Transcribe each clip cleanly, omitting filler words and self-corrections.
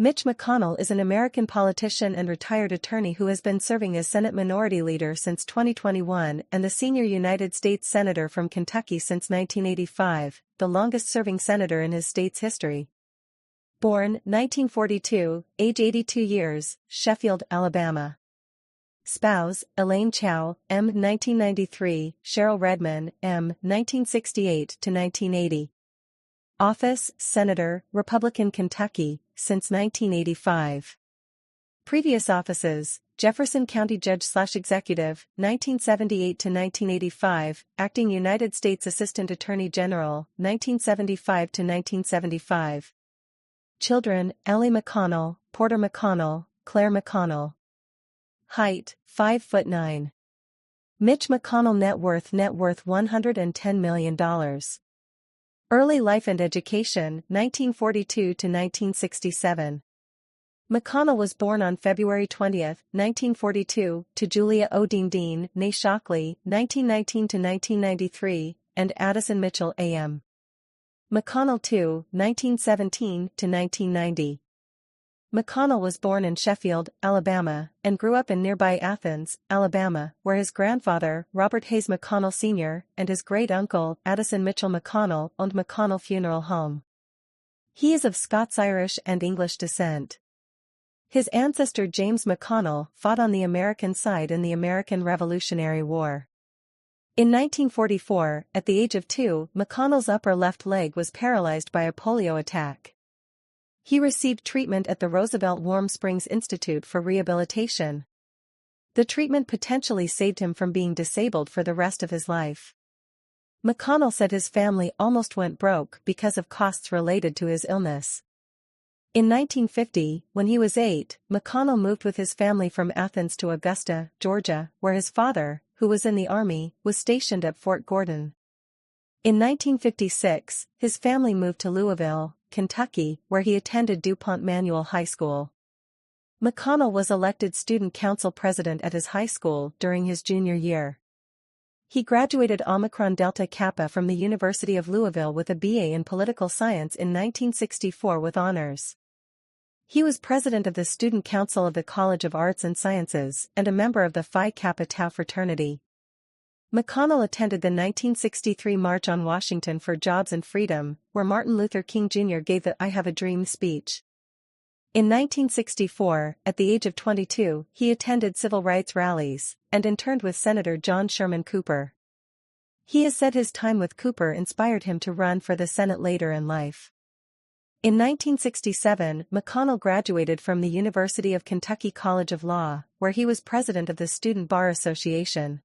Mitch McConnell is an American politician and retired attorney who has been serving as Senate Minority Leader since 2021 and the senior United States Senator from Kentucky since 1985, the longest-serving senator in his state's history. Born 1942, age 82 years, Sheffield, Alabama. Spouse, Elaine Chao, M. 1993, Cheryl Redman, M. 1968 to 1980. Office, Senator, Republican Kentucky, since 1985. Previous offices, Jefferson County Judge/Executive, 1978 to 1985, Acting United States Assistant Attorney General, 1975 to 1975. Children, Ellie McConnell, Porter McConnell, Claire McConnell. Height, 5'9". Mitch McConnell net worth $110 million. Early life and education, 1942 to 1967. McConnell was born on February 20, 1942, to Julia Odine Dean, née Shockley, 1919 to 1993, and Addison Mitchell A.M. McConnell II, 1917 to 1990. McConnell was born in Sheffield, Alabama, and grew up in nearby Athens, Alabama, where his grandfather, Robert Hayes McConnell Sr., and his great-uncle, Addison Mitchell McConnell, owned McConnell Funeral Home. He is of Scots-Irish and English descent. His ancestor James McConnell fought on the American side in the American Revolutionary War. In 1944, at the age of 2, McConnell's upper left leg was paralyzed by a polio attack. He received treatment at the Roosevelt Warm Springs Institute for rehabilitation. The treatment potentially saved him from being disabled for the rest of his life. McConnell said his family almost went broke because of costs related to his illness. In 1950, when he was 8, McConnell moved with his family from Athens to Augusta, Georgia, where his father, who was in the Army, was stationed at Fort Gordon. In 1956, his family moved to Louisville, Kentucky, where he attended DuPont Manual High School. McConnell was elected student council president at his high school during his junior year. He graduated Omicron Delta Kappa from the University of Louisville with a BA in political science in 1964 with honors. He was president of the Student Council of the College of Arts and Sciences and a member of the Phi Kappa Tau fraternity. McConnell attended the 1963 March on Washington for Jobs and Freedom, where Martin Luther King Jr. gave the "I Have a Dream" speech. In 1964, at the age of 22, he attended civil rights rallies and interned with Senator John Sherman Cooper. He has said his time with Cooper inspired him to run for the Senate later in life. In 1967, McConnell graduated from the University of Kentucky College of Law, where he was president of the Student Bar Association.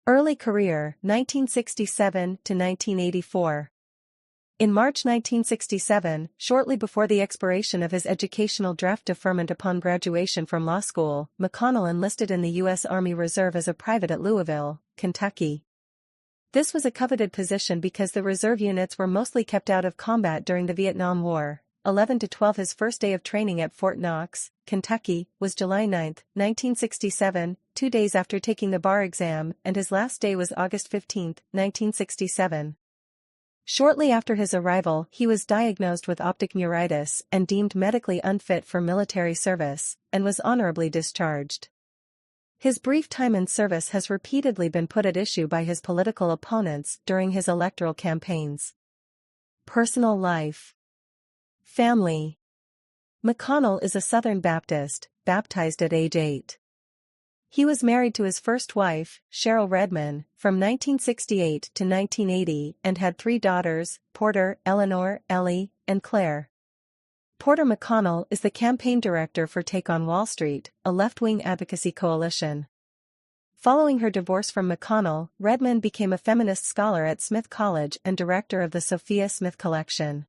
Early career, 1967 to 1984. In March 1967, shortly before the expiration of his educational draft deferment upon graduation from law school, McConnell enlisted in the U.S. Army Reserve as a private at Louisville, Kentucky. This was a coveted position because the reserve units were mostly kept out of combat during the Vietnam War. 11 to 12. His first day of training at Fort Knox, Kentucky, was July 9, 1967, 2 days after taking the bar exam, and his last day was August 15, 1967. Shortly after his arrival, he was diagnosed with optic neuritis and deemed medically unfit for military service, and was honorably discharged. His brief time in service has repeatedly been put at issue by his political opponents during his electoral campaigns. Personal life. Family. McConnell is a Southern Baptist, baptized at age 8. He was married to his first wife, Cheryl Redman, from 1968 to 1980 and had 3 daughters, Porter, Eleanor, Ellie, and Claire. Porter McConnell is the campaign director for Take on Wall Street, a left-wing advocacy coalition. Following her divorce from McConnell, Redman became a feminist scholar at Smith College and director of the Sophia Smith Collection.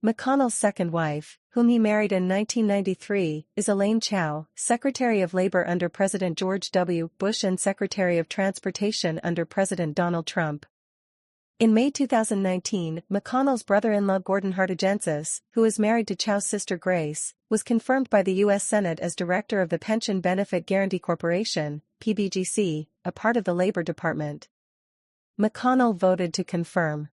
McConnell's second wife, whom he married in 1993, is Elaine Chao, Secretary of Labor under President George W. Bush and Secretary of Transportation under President Donald Trump. In May 2019, McConnell's brother-in-law Gordon Hartigensis, who is married to Chao's sister Grace, was confirmed by the U.S. Senate as director of the Pension Benefit Guaranty Corporation, PBGC, a part of the Labor Department. McConnell voted to confirm.